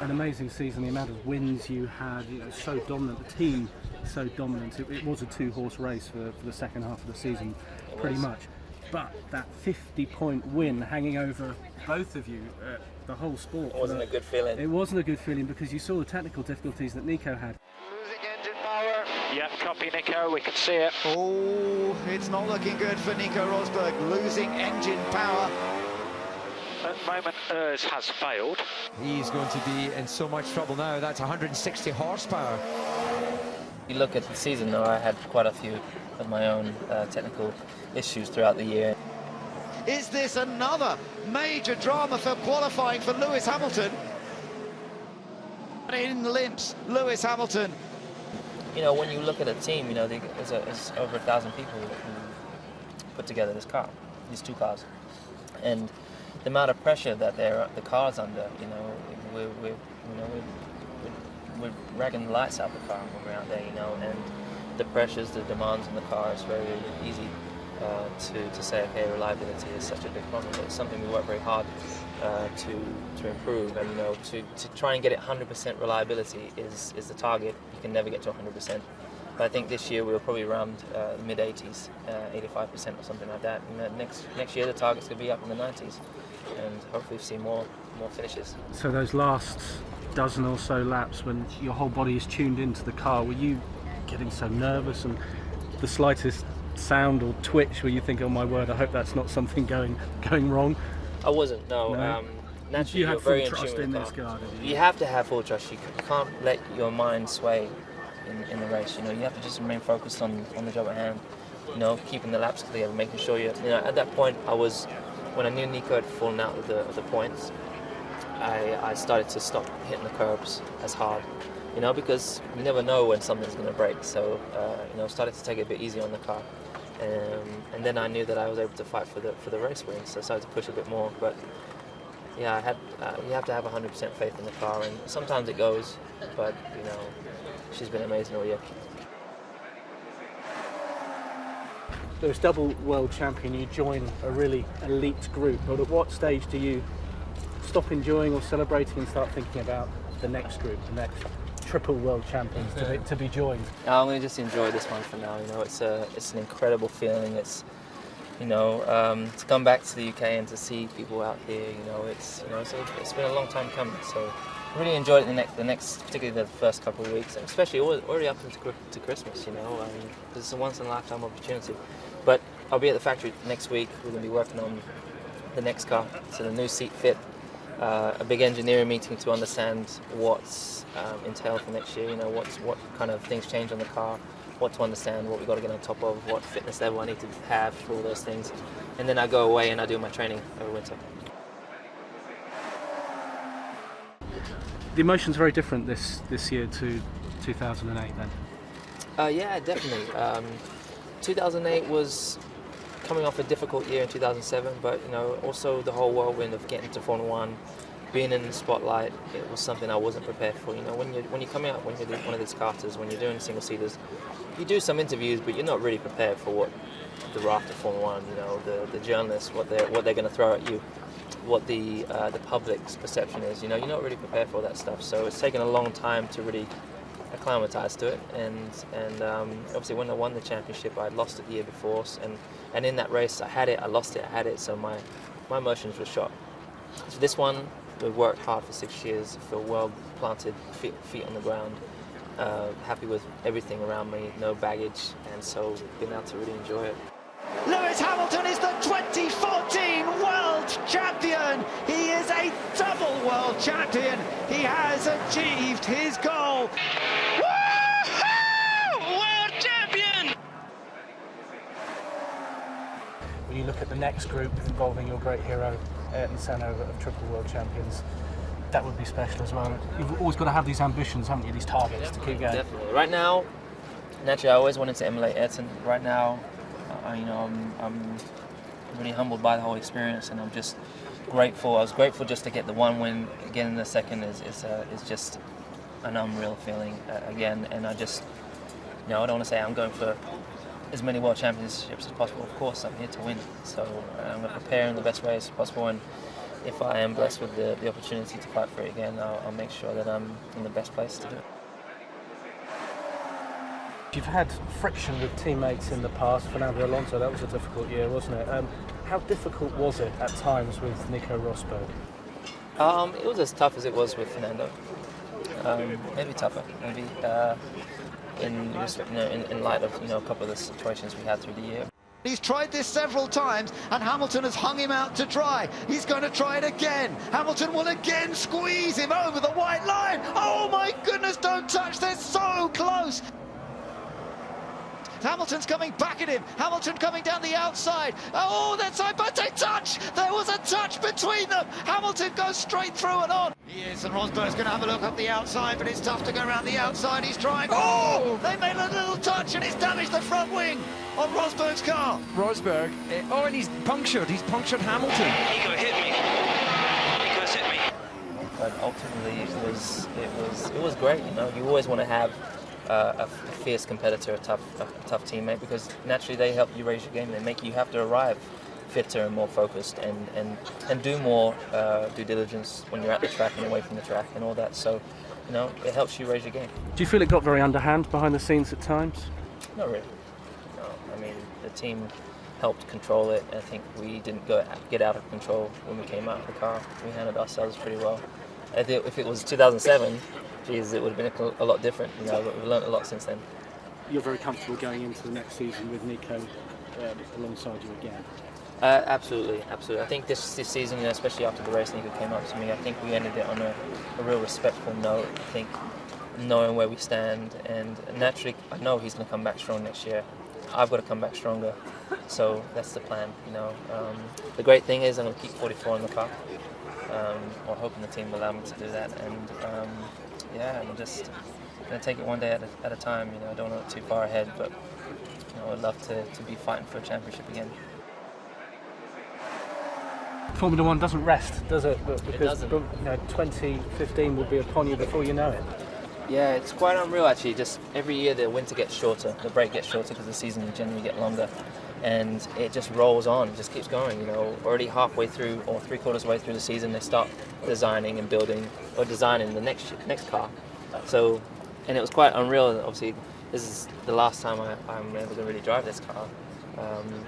an amazing season. The amount of wins you had, so dominant. The team so dominant. It was a two-horse race for the second half of the season, pretty much. But that 50-point win hanging over both of you, the whole sport. It wasn't a good feeling. It wasn't a good feeling because you saw the technical difficulties that Nico had. Losing engine power. Yeah, copy Nico, we can see it. Oh, it's not looking good for Nico Rosberg, losing engine power. At the moment, Urs has failed. He's going to be in so much trouble now. That's 160 horsepower. You look at the season, though, I had quite a few of my own technical issues throughout the year. Is this another major drama for qualifying for Lewis Hamilton? In limps, Lewis Hamilton. When you look at a team, there's over 1,000 people who put together this car, these two cars, and the amount of pressure that the car's under, we're ragging the lights out of the car when we're out there, and the pressures, the demands on the car is very easy to say, okay, reliability is such a big problem, but it's something we work very hard to improve, and to try and get it 100% reliability is the target. You can never get to 100%. But I think this year we were probably around mid 80s, 85% or something like that. And next year the target's going to be up in the 90s, and hopefully see more finishes. So those last dozen or so laps, when your whole body is tuned into the car, were you getting so nervous, and the slightest sound or twitch where you think, oh my word, I hope that's not something going wrong? I wasn't, no. Naturally, you had you're very full trust in car. this car, didn't you? You have to have full trust. You can't let your mind sway in the race. You have to just remain focused on the job at hand. Keeping the laps clear, making sure at that point when I knew Nico had fallen out of the points, I started to stop hitting the curbs as hard. Because you never know when something's going to break. So started to take it a bit easy on the car. And then I knew that I was able to fight for the race win, so I started to push a bit more. But yeah, you have to have 100% faith in the car, and sometimes it goes, but she's been amazing all year. There's double world champion, you join a really elite group, but at what stage do you stop enjoying or celebrating and start thinking about the next group, the next triple world champions to be joined? I'm going to just enjoy this one for now. It's an incredible feeling. It's to come back to the UK and to see people out here. It's been a long time coming. So really enjoyed it the next, particularly the first couple of weeks, and especially already up to Christmas. Because it's a once in a lifetime opportunity. But I'll be at the factory next week. We're going to be working on the next car, so the new seat fit. A big engineering meeting to understand what's entailed for next year. What kind of things change on the car, what to understand, what we've got to get on top of, what fitness level I need to have for all those things. And then I go away and I do my training over winter. The emotion's very different this year to 2008 then? Yeah, definitely. 2008 was coming off a difficult year in 2007, but also the whole whirlwind of getting to Formula One, being in the spotlight, it was something I wasn't prepared for. When you come out, when you're one of these karters, when you're doing single seaters, you do some interviews, but you're not really prepared for what the raft of Formula One, the journalists, what they're going to throw at you, what the public's perception is. You're not really prepared for all that stuff. So it's taken a long time to really acclimatise to it, and obviously when I won the championship, I lost it the year before, and in that race I had it, I lost it, I had it, so my emotions were shot. So this one, we've worked hard for 6 years, feel well planted, feet on the ground, happy with everything around me, no baggage, and so been able to really enjoy it. Lewis Hamilton is the 2014 world champion. He is a double world champion. He has achieved his goal. Woo-hoo! World champion! When you look at the next group involving your great hero, Ayrton Senna, of triple world champions, that would be special as well. You've always got to have these ambitions, haven't you, these targets to keep going. Definitely. Right now, naturally, I always wanted to emulate Ayrton. Right now, I'm really humbled by the whole experience, and I'm just grateful. I was grateful just to get the one win again in the second is just an unreal feeling again. And I just, I don't want to say I'm going for as many world championships as possible. Of course, I'm here to win, so I'm going to prepare in the best way as possible. And if I am blessed with the opportunity to fight for it again, I'll make sure that I'm in the best place to do it. You've had friction with teammates in the past. Fernando Alonso, that was a difficult year, wasn't it? How difficult was it at times with Nico Rosberg? It was as tough as it was with Fernando. Maybe tougher, maybe in light of a couple of the situations we had through the year. He's tried this several times, and Hamilton has hung him out to dry. He's going to try it again. Hamilton will again squeeze him over the white line. Oh my goodness, don't touch, they're so close. Hamilton's coming back at him. Hamilton coming down the outside. Oh, that's side, but they touch. There was a touch between them. Hamilton goes straight through and on. He is, and Rosberg's going to have a look up the outside, but it's tough to go around the outside. He's trying. Oh, they made a little touch, and it's damaged the front wing on Rosberg's car. Rosberg, and he's punctured Hamilton. Nico hit me. Nico's hit me. But ultimately, it was great. You always want to have a fierce competitor, a tough teammate, because naturally they help you raise your game. They make you have to arrive fitter and more focused and do more due diligence when you're at the track and away from the track and all that. So, it helps you raise your game. Do you feel it got very underhand behind the scenes at times? Not really. No, I mean, the team helped control it. I think we didn't get out of control when we came out of the car. We handled ourselves pretty well. If it was 2007, geez, it would have been a lot different. We've learned a lot since then. You're very comfortable going into the next season with Nico alongside you again? Absolutely. I think this season, especially after the race Nico came up to me, I think we ended it on a real respectful note. I think knowing where we stand, and naturally I know he's going to come back strong next year. I've got to come back stronger, so that's the plan. The great thing is I'm going to keep 44 in the car. Or hoping the team will allow me to do that, and I'm just going to take it one day at a time. I don't want to look too far ahead, but I'd love to be fighting for a championship again. Formula One doesn't rest, does it? Because it doesn't. 2015 will be upon you before you know it. Yeah, it's quite unreal actually. Just every year the winter gets shorter, the break gets shorter because the season will generally get longer. And it just rolls on, it just keeps going. Already halfway through or 3/4 way through the season, they start designing and building or designing the next car. So, and it was quite unreal. Obviously, this is the last time I'm able to really drive this car.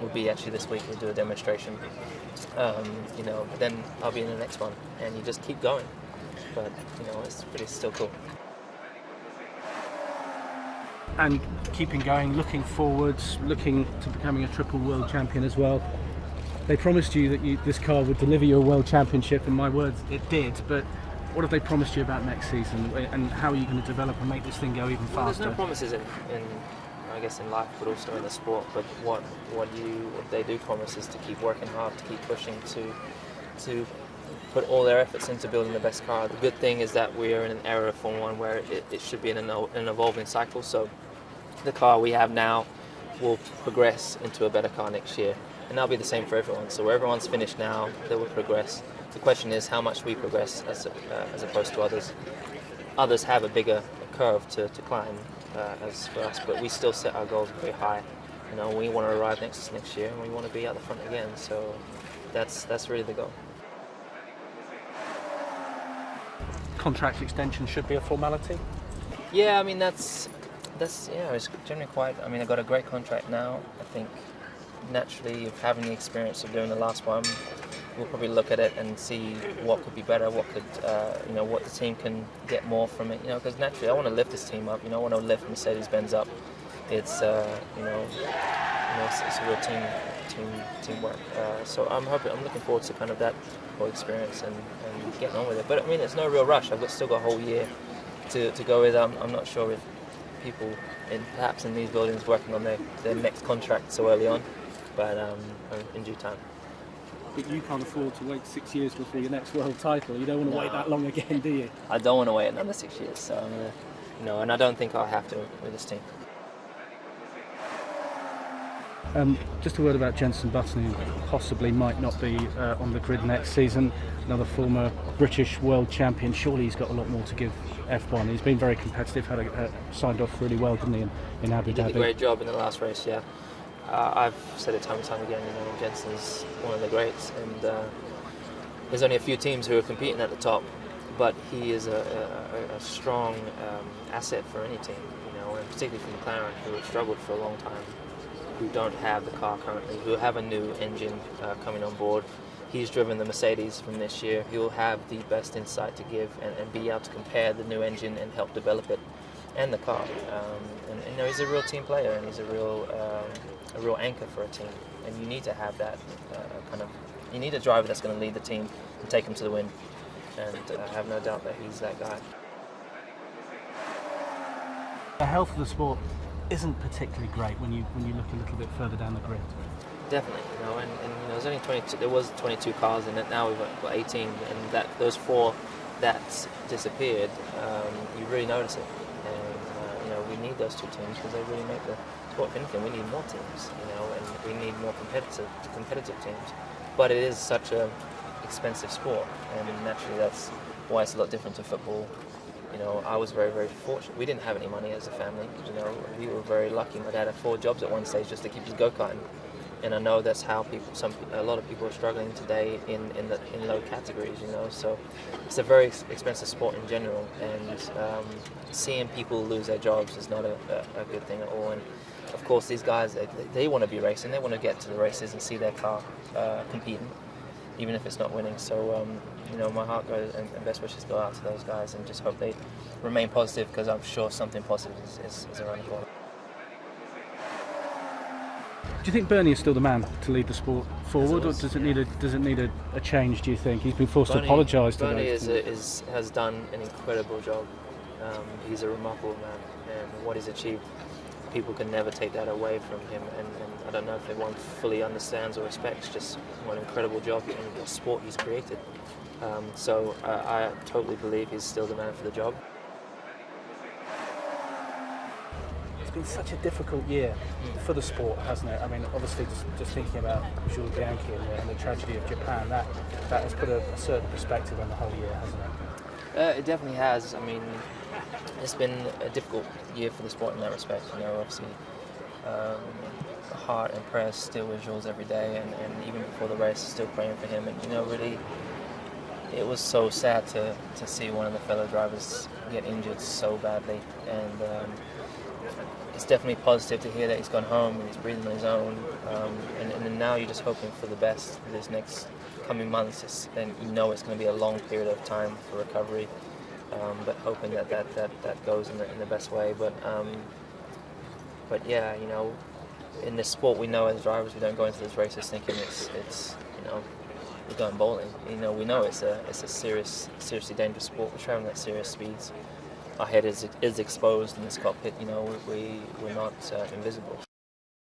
Will be actually this week. We'll do a demonstration. But then I'll be in the next one, and you just keep going. But it's still cool. And keeping going, looking forwards, looking to becoming a triple world champion as well. They promised you that this car would deliver you a world championship, and my words, it did. But what have they promised you about next season, and how are you going to develop and make this thing go even Well, faster? there's no promises in I guess in life, but also in the sport. But what they do promise is to keep working hard, to keep pushing, to put all their efforts into building the best car. The good thing is that we are in an era of Formula One where it should be in an evolving cycle. So the car we have now will progress into a better car next year, and that'll be the same for everyone. So where everyone's finished now, they will progress. The question is how much we progress as opposed to others. Others have a bigger curve to climb as for us, but we still set our goals very high. We want to arrive next year, and we want to be at the front again. So that's really the goal. Contract extension should be a formality? Yeah, I mean that's it's generally quite. I mean, I got a great contract now. I think naturally, having the experience of doing the last one, we'll probably look at it and see what could be better, what could what the team can get more from it. Because naturally, I want to lift this team up. I want to lift Mercedes-Benz up. It's it's a real teamwork. So I'm looking forward to kind of that whole experience and getting on with it. But I mean, it's no real rush. I've still got a whole year to go with. I'm not sure if people perhaps in these buildings working on their next contract so early on, but in due time. But you can't afford to wait 6 years before your next world title. You don't want to wait that long again, do you? I don't want to wait another 6 years. So I'm gonna, and I don't think I'll have to with this team. Just a word about Jenson Button, who possibly might not be on the grid next season. Another former British world champion. Surely he's got a lot more to give F1. He's been very competitive, signed off really well, didn't he, in Abu Dhabi? He did a great job in the last race, yeah. I've said it time and time again, Jenson's one of the greats, and there's only a few teams who are competing at the top, but he is a strong asset for any team, you know, and particularly for McLaren, who have struggled for a long time, who don't have the car currently, who have a new engine coming on board. He's driven the Mercedes from this year. He will have the best insight to give and be able to compare the new engine and help develop it and the car. And you know, he's a real team player, and he's a real anchor for a team. And you need to have that you need a driver that's going to lead the team and take them to the win. And I have no doubt that he's that guy. The health of the sport isn't particularly great when you look a little bit further down the grid. Definitely, you know, and you know, there's only 22. There was 22 cars in it. Now we've got 18, and those 4 that disappeared, you really notice it. And you know, we need those 2 teams because they really make the sport. If anything, we need more teams, you know, and we need more competitive teams. But it is such a expensive sport, and naturally that's why it's a lot different to football. You know, I was very, very fortunate. We didn't have any money as a family. You know, we were very lucky. My dad had 4 jobs at one stage just to keep his go-karting. And I know that's how a lot of people are struggling today in low categories, you know. So it's a very expensive sport in general, and seeing people lose their jobs is not a good thing at all. And of course, these guys, they want to be racing. They want to get to the races and see their car competing, even if it's not winning. So you know, my heart goes and best wishes go out to those guys, and just hope they remain positive, because I'm sure something positive is around the corner. Do you think Bernie is still the man to lead the sport forward, or does it need a change? Do you think he's been forced to apologise to Bernie those? has done an incredible job. He's a remarkable man, and what he's achieved, people can never take that away from him. And I don't know if everyone fully understands or respects just what an incredible job and what sport he's created. So I totally believe he's still the man for the job. It's been such a difficult year for the sport, hasn't it? I mean, obviously, just thinking about Jules Bianchi and the tragedy of Japan, that has put a certain perspective on the whole year, hasn't it? It definitely has. I mean, it's been a difficult year for the sport in that respect. You know, obviously, heart and prayers still with Jules every day, and even before the race, still praying for him. And you know, really, it was so sad to see one of the fellow drivers get injured so badly. And it's definitely positive to hear that he's gone home and he's breathing on his own. And now you're just hoping for the best this next coming months. And you know it's going to be a long period of time for recovery. But hoping that goes in the best way. But yeah, you know, in this sport, we know as drivers we don't go into these races thinking it's you know, we're going bowling. You know, we know it's a seriously dangerous sport. We're traveling at serious speeds. Our head is exposed in this cockpit. You know, we're not invisible.